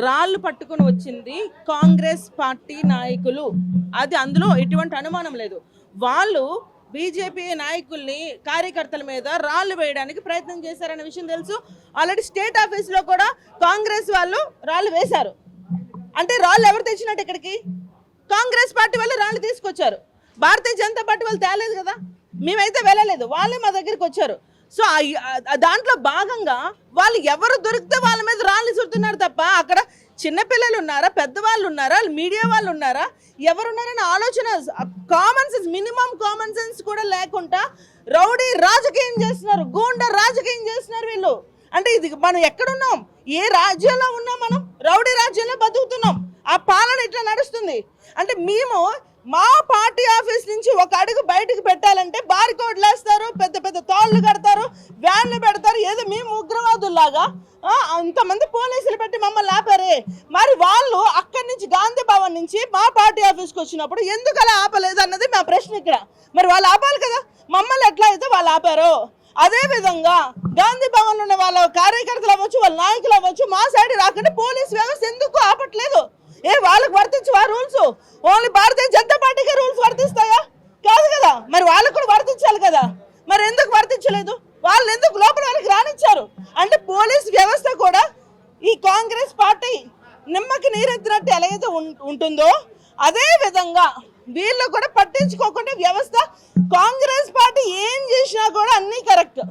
రాళ్ళు పట్టుకుని వచ్చింది కాంగ్రెస్ పార్టీ నాయకులు, అది అందులో ఎటువంటి అనుమానం లేదు. వాళ్ళు బీజేపీ నాయకుల్ని కార్యకర్తల మీద రాళ్ళు వేయడానికి ప్రయత్నం చేశారనే విషయం తెలుసు. ఆల్రెడీ స్టేట్ ఆఫీస్లో కూడా కాంగ్రెస్ వాళ్ళు రాళ్ళు వేశారు. అంటే రాళ్ళు ఎవరు తెచ్చినట్టు ఇక్కడికి? కాంగ్రెస్ పార్టీ వాళ్ళు రాళ్ళు తీసుకొచ్చారు. భారతీయ జనతా పార్టీ వాళ్ళు తేలేదు కదా, మేమైతే వెళ్ళలేదు, వాళ్ళే మా దగ్గరికి వచ్చారు. సో దాంట్లో భాగంగా వాళ్ళు ఎవరు దొరికితే వాళ్ళ మీద రాళ్ళు చుడుతున్నారు తప్ప అక్కడ చిన్నపిల్లలు ఉన్నారా, పెద్దవాళ్ళు ఉన్నారా, మీడియా వాళ్ళు ఉన్నారా, ఎవరున్నారని ఆలోచన, common sense, minimum common sense కూడా లేకుండా రౌడీ రాజకీయం చేస్తున్నారు, గూండా రాజకీయం చేస్తున్నారు వీళ్ళు. అంటే ఇది మనం ఎక్కడున్నాం, ఏ రాజ్యంలో ఉన్నాం? మనం రౌడీ రాజ్యంలో బతుకుతున్నాం. ఆ పాలన ఇట్లా నడుస్తుంది. అంటే మేము మా పార్టీ ఆఫీస్ నుంచి ఒక అడుగు బయటకు పెట్టాలంటే బారికోడ్లు వేస్తారు, పెద్ద పెద్ద తాళ్ళు కడతారు, వ్యాన్లు పెడతారు. ఏదో మేము ఉగ్రవాదుల్లాగా అంతమంది పోలీసులు పెట్టి మమ్మల్ని ఆపారే. మరి వాళ్ళు అక్కడి నుంచి గాంధీ భవన్ నుంచి మా పార్టీ ఆఫీస్కి వచ్చినప్పుడు ఎందుకు అలా ఆపలేదు అన్నది మా ప్రశ్న ఇక్కడ. మరి వాళ్ళు ఆపాలి కదా, మమ్మల్ని ఎట్లా అయితే వాళ్ళు ఆపారో అదే విధంగా గాంధీ భవన్ ఉన్న వాళ్ళ కార్యకర్తలు అవ్వచ్చు, వాళ్ళ నాయకులు అవ్వచ్చు, మా సైడ్ రాకుండా పోలీస్ వ్యవస్థ ఎందుకు ఆపట్లేదు? వాళ్ళకు వర్తించవా రూల్స్? ఓన్లీ భారతీయ జనతా పార్టీకి రూల్స్ వర్తిస్తాయా? కాదు కదా, మరి వాళ్ళకు కూడా వర్తించాలి కదా. మరి ఎందుకు వర్తించలేదు? వాళ్ళు ఎందుకు లోపల వాళ్ళకి రానిచ్చారు? అంటే పోలీస్ వ్యవస్థ కూడా ఈ కాంగ్రెస్ పార్టీ నిమ్మకి నీరెత్తినట్టు ఎలాగైతే ఉంటుందో అదే విధంగా వీళ్ళు కూడా పట్టించుకోకుండా వ్యవస్థ, కాంగ్రెస్ పార్టీ ఏం చేసినా కూడా అన్నీ కరెక్ట్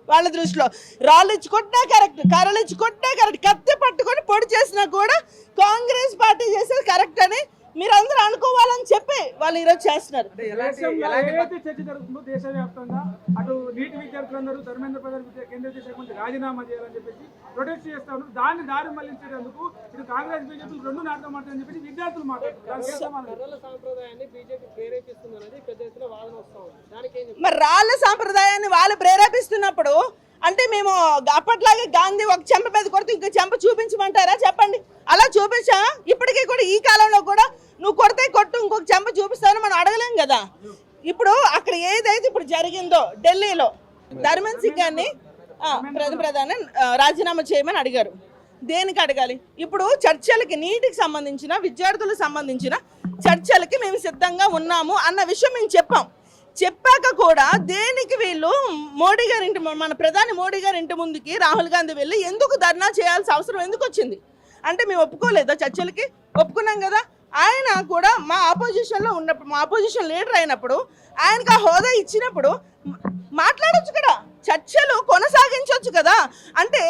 వాళ్ళ దృష్టిలో. రాళ్ళు ఇచ్చి కొట్టినా కరెక్ట్, కర్రలు ఇచ్చి కొట్టినా కరెక్ట్, కత్తి పట్టుకొని పొడి చేసినా కూడా కాంగ్రెస్ పార్టీ చేసేది కరెక్ట్ అని మీరందరూ అనుకోవాలని చెప్పి వాళ్ళు ఈరోజు చేస్తున్నారు. దేశవ్యాప్తంగా అటు నీటి విద్యార్థులందరూ ధర్మేంద్ర ప్రధాన్ కేంద్ర శాఖ మంత్రి రాజీనామా చేయాలని చెప్పేసి ప్రొటెస్ట్ చేస్తా ఉన్నారు. దాన్ని దారి మళ్లించేందుకు ఇటు కాంగ్రెస్ బీజేపీ రెండు నాటకం మాట్లాడని చెప్పి విద్యార్థులు మరి రాళ్ళ సాంప్రదాయాన్ని వాళ్ళు ప్రేరేపిస్తున్నప్పుడు అంటే మేము అప్పట్లాగే గాంధీ ఒక చెంప మీద కొడుతూ ఇంకో చెంప చూపించమంటారా? చెప్పండి. అలా చూపించా? ఇప్పటికీ కూడా ఈ కాలంలో కూడా నువ్వు కొడితే కొట్టు, ఇంకొక చెంప చూపిస్తావని మనం అడగలేం కదా. ఇప్పుడు అక్కడ ఏదైతే ఇప్పుడు జరిగిందో ఢిల్లీలో ధర్మేంద్ర సింగ్ గారిని ప్రధాని రాజీనామా చేయమని అడిగారు. దేనికి అడగాలి? ఇప్పుడు చర్చలకి, నీటికి సంబంధించిన, విద్యార్థులకు సంబంధించిన చర్చలకి మేము సిద్ధంగా ఉన్నాము అన్న విషయం మేము చెప్పాక కూడా దేనికి వీళ్ళు మోడీ గారి ఇంటి, మన ప్రధాని మోడీ గారి ఇంటి ముందుకి రాహుల్ గాంధీ వెళ్ళి ఎందుకు ధర్నా చేయాల్సిన అవసరం ఎందుకు వచ్చింది? అంటే మేము ఒప్పుకోలేదా చర్చలకి? ఒప్పుకున్నాం కదా. ఆయన కూడా మా ఆపోజిషన్లో ఉన్నప్పుడు, మా ఆపోజిషన్ లీడర్ అయినప్పుడు ఆయనకు ఆ హోదా ఇచ్చినప్పుడు మాట్లాడొచ్చు కదా, చర్చలు కొనసాగించవచ్చు కదా. అంటే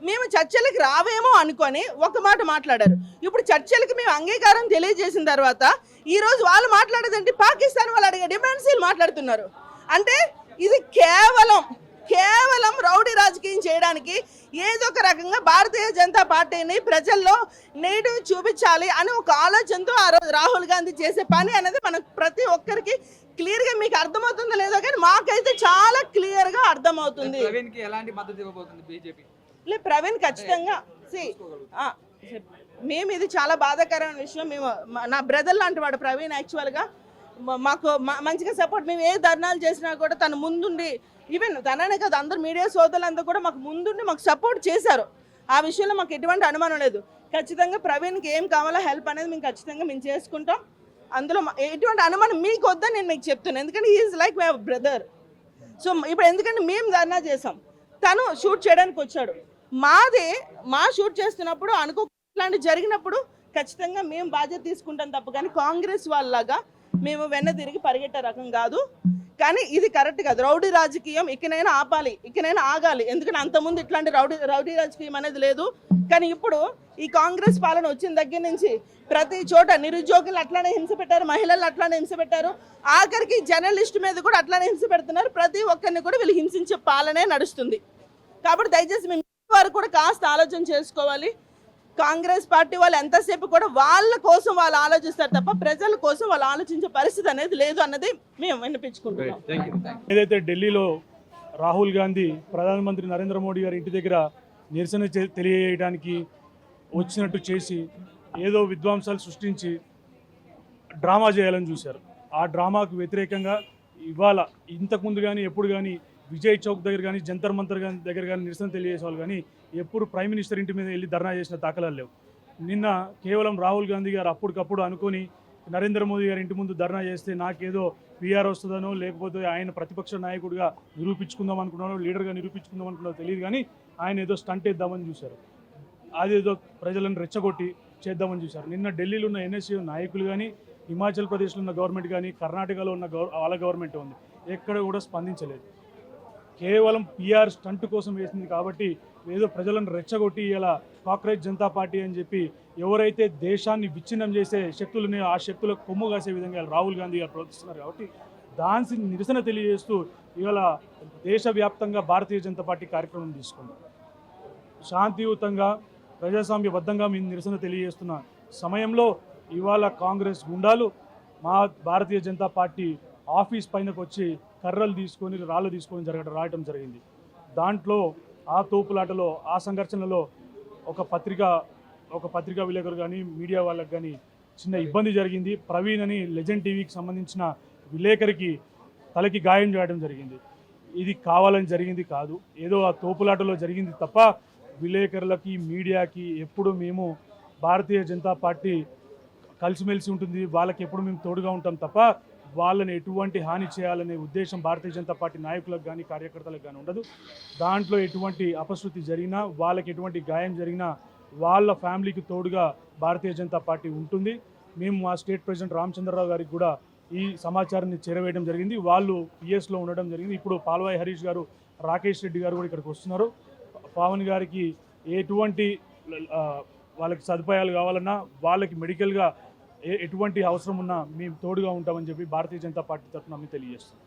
మేము చర్చలకి రావేమో అనుకొని ఒక మాట మాట్లాడారు. ఇప్పుడు చర్చలకి మేము అంగీకారం తెలియజేసిన తర్వాత ఈరోజు వాళ్ళు మాట్లాడేదంటే పాకిస్తాన్ వాళ్ళు అడిగే డిమాండ్స్ మాట్లాడుతున్నారు. అంటే ఇది కేవలం రౌడీ రాజకీయం చేయడానికి ఏదో ఒక రకంగా భారతీయ జనతా పార్టీని ప్రజల్లో నేడు చూపించాలి అని ఒక ఆలోచనతో ఆ రోజు రాహుల్ గాంధీ చేసే పని అనేది మనకు ప్రతి ఒక్కరికి క్లియర్గా మీకు అర్థమవుతుందో లేదో కానీ మాకైతే చాలా క్లియర్గా అర్థమవుతుంది. ప్రవీణ్ ఖచ్చితంగా మేము, ఇది చాలా బాధాకరమైన విషయం. మేము, నా బ్రదర్ లాంటి వాడు ప్రవీణ్. యాక్చువల్గా మాకు మంచిగా సపోర్ట్, మేము ఏ ధర్నాలు చేసినా కూడా తను ముందుండి, ఈవెన్ తననే కాదు అందరు మీడియా సోదరులంతా కూడా మాకు ముందుండి మాకు సపోర్ట్ చేశారు. ఆ విషయంలో మాకు ఎటువంటి అనుమానం లేదు. ఖచ్చితంగా ప్రవీణ్కి ఏం కావాలో హెల్ప్ అనేది మేము ఖచ్చితంగా మేము చేసుకుంటాం. అందులో ఎటువంటి అనుమానం మీకు వద్దని నేను మీకు చెప్తున్నాను, ఎందుకంటే is like my brother. So ఇప్పుడు ఎందుకంటే మేము ధర్నా చేసాం, తను షూట్ చేయడానికి వచ్చాడు. మా షూట్ చేస్తున్నప్పుడు ఇట్లాంటి జరిగినప్పుడు ఖచ్చితంగా మేము బాధ్యత తీసుకుంటాం తప్ప కానీ కాంగ్రెస్ వాళ్ళలాగా మేము వెన్న తిరిగి పరిగెట్టే రకం కాదు. కానీ ఇది కరెక్ట్ కాదు. రౌడీ రాజకీయం ఇకనైనా ఆపాలి, ఇకనైనా ఆగాలి. ఎందుకంటే అంతకుముందు ఇట్లాంటి రౌడీ రాజకీయం అనేది లేదు. కానీ ఇప్పుడు ఈ కాంగ్రెస్ పాలన వచ్చిన దగ్గర నుంచి ప్రతి చోట నిరుద్యోగులు అట్లానే హింస పెట్టారు, మహిళలు అట్లానే హింస పెట్టారు, ఆఖరికి జర్నలిస్ట్ మీద కూడా అట్లానే హింస పెడుతున్నారు. ప్రతి ఒక్కరిని కూడా వీళ్ళు హింసించే పాలనే నడుస్తుంది. కాబట్టి దయచేసి మేము వారు కూడా కాస్త ఆలోచన చేసుకోవాలి. కాంగ్రెస్ పార్టీ వాళ్ళు ఎంతసేపు కూడా వాళ్ళ కోసం వాళ్ళు ఆలోచిస్తారు తప్ప ప్రజల కోసం వాళ్ళు ఆలోచించే పరిస్థితి అనేది లేదు అన్నది మేము వినిపించుకుంటున్నాం. ఏదైతే ఢిల్లీలో రాహుల్ గాంధీ ప్రధానమంత్రి నరేంద్ర మోడీ గారి ఇంటి దగ్గర నిరసన తెలియజేయడానికి వచ్చినట్టు చేసి ఏదో విధ్వంసాలు సృష్టించి డ్రామా చేయాలని చూశారు. ఆ డ్రామాకు వ్యతిరేకంగా ఇవాళ ఇంతకుముందు కానీ ఎప్పుడు కానీ విజయ్ చౌక్ దగ్గర కానీ జంతర్ మంతర్ దగ్గర కానీ నిరసన తెలియజేసే వాళ్ళు కానీ ఎప్పుడు ప్రైమ్ మినిస్టర్ ఇంటి మీద వెళ్ళి ధర్నా చేసిన దాఖలాలు లేవు. నిన్న కేవలం రాహుల్ గాంధీ గారు అప్పటికప్పుడు అనుకొని నరేంద్ర మోదీ గారి ఇంటి ముందు ధర్నా చేస్తే నాకేదో పీఆర్ వస్తుందనో లేకపోతే ఆయన ప్రతిపక్ష నాయకుడిగా నిరూపించుకుందాం అనుకున్నాడో లీడర్గా నిరూపించుకుందాం అనుకున్నాడో తెలియదు, కానీ ఆయన ఏదో స్టంట్ వేద్దామని చూశారు, అదేదో ప్రజలను రెచ్చగొట్టి చేద్దామని చూశారు. నిన్న ఢిల్లీలో ఉన్న ఎన్ఎస్యూ నాయకులు కానీ, హిమాచల్ ప్రదేశ్లో ఉన్న గవర్నమెంట్ కానీ, కర్ణాటకలో ఉన్న వాళ్ళ గవర్నమెంట్ ఉంది, ఎక్కడ కూడా స్పందించలేదు. కేవలం పీఆర్ స్టంట్ కోసం వేసింది కాబట్టి ఏదో ప్రజలను రెచ్చగొట్టి ఇలా కాక్రోచ్ జనతా పార్టీ అని చెప్పి ఎవరైతే దేశాన్ని విచ్ఛిన్నం చేసే శక్తులని ఆ శక్తులకు కొమ్ము కాసే విధంగా రాహుల్ గాంధీ గారు ప్రవర్తిస్తున్నారు. కాబట్టి దానికి నిరసన తెలియజేస్తూ ఇవాళ దేశవ్యాప్తంగా భారతీయ జనతా పార్టీ కార్యక్రమం తీసుకుంది. శాంతియుతంగా ప్రజాస్వామ్యబద్ధంగా మేము నిరసన తెలియజేస్తున్న సమయంలో ఇవాళ కాంగ్రెస్ గుండాలు మా భారతీయ జనతా పార్టీ ఆఫీస్ పైనకు వచ్చి కర్రలు తీసుకొని రాళ్ళు తీసుకొని రాయటం జరిగింది. దాంట్లో ఆ తోపులాటలో ఆ సంఘర్షణలో ఒక పత్రికా విలేకరు కానీ మీడియా వాళ్ళకి కానీ చిన్న ఇబ్బంది జరిగింది. ప్రవీణ్ అని లెజెండ్ టీవీకి సంబంధించిన విలేకరికి తలకి గాయం చేయడం జరిగింది. ఇది కావాలని జరిగింది కాదు, ఏదో ఆ తోపులాటలో జరిగింది తప్ప విలేకరులకి మీడియాకి ఎప్పుడు మేము భారతీయ జనతా పార్టీ కలిసిమెలిసి ఉంటుంది, వాళ్ళకి ఎప్పుడు మేము తోడుగా ఉంటాం తప్ప వాళ్ళని ఎటువంటి హాని చేయాలనే ఉద్దేశం భారతీయ జనతా పార్టీ నాయకులకు కానీ కార్యకర్తలకు కానీ ఉండదు. దాంట్లో ఎటువంటి అపశృతి జరిగినా, వాళ్ళకి ఎటువంటి గాయం జరిగినా వాళ్ళ ఫ్యామిలీకి తోడుగా భారతీయ జనతా పార్టీ ఉంటుంది. మేము మా స్టేట్ ప్రెసిడెంట్ రామచంద్రరావు గారికి కూడా ఈ సమాచారాన్ని చేరవేయడం జరిగింది. వాళ్ళు పిఎస్లో ఉండడం జరిగింది. ఇప్పుడు పాల్వాయి హరీష్ గారు, రాకేష్ రెడ్డి గారు కూడా ఇక్కడికి వస్తున్నారు. పవన్ గారికి ఎటువంటి వాళ్ళకి సదుపాయాలు కావాలన్నా, వాళ్ళకి మెడికల్గా ఎటువంటి అవసరం ఉన్నా మేము తోడుగా ఉంటామని చెప్పి భారతీయ జనతా పార్టీ తరఫున మేము తెలియజేస్తాం.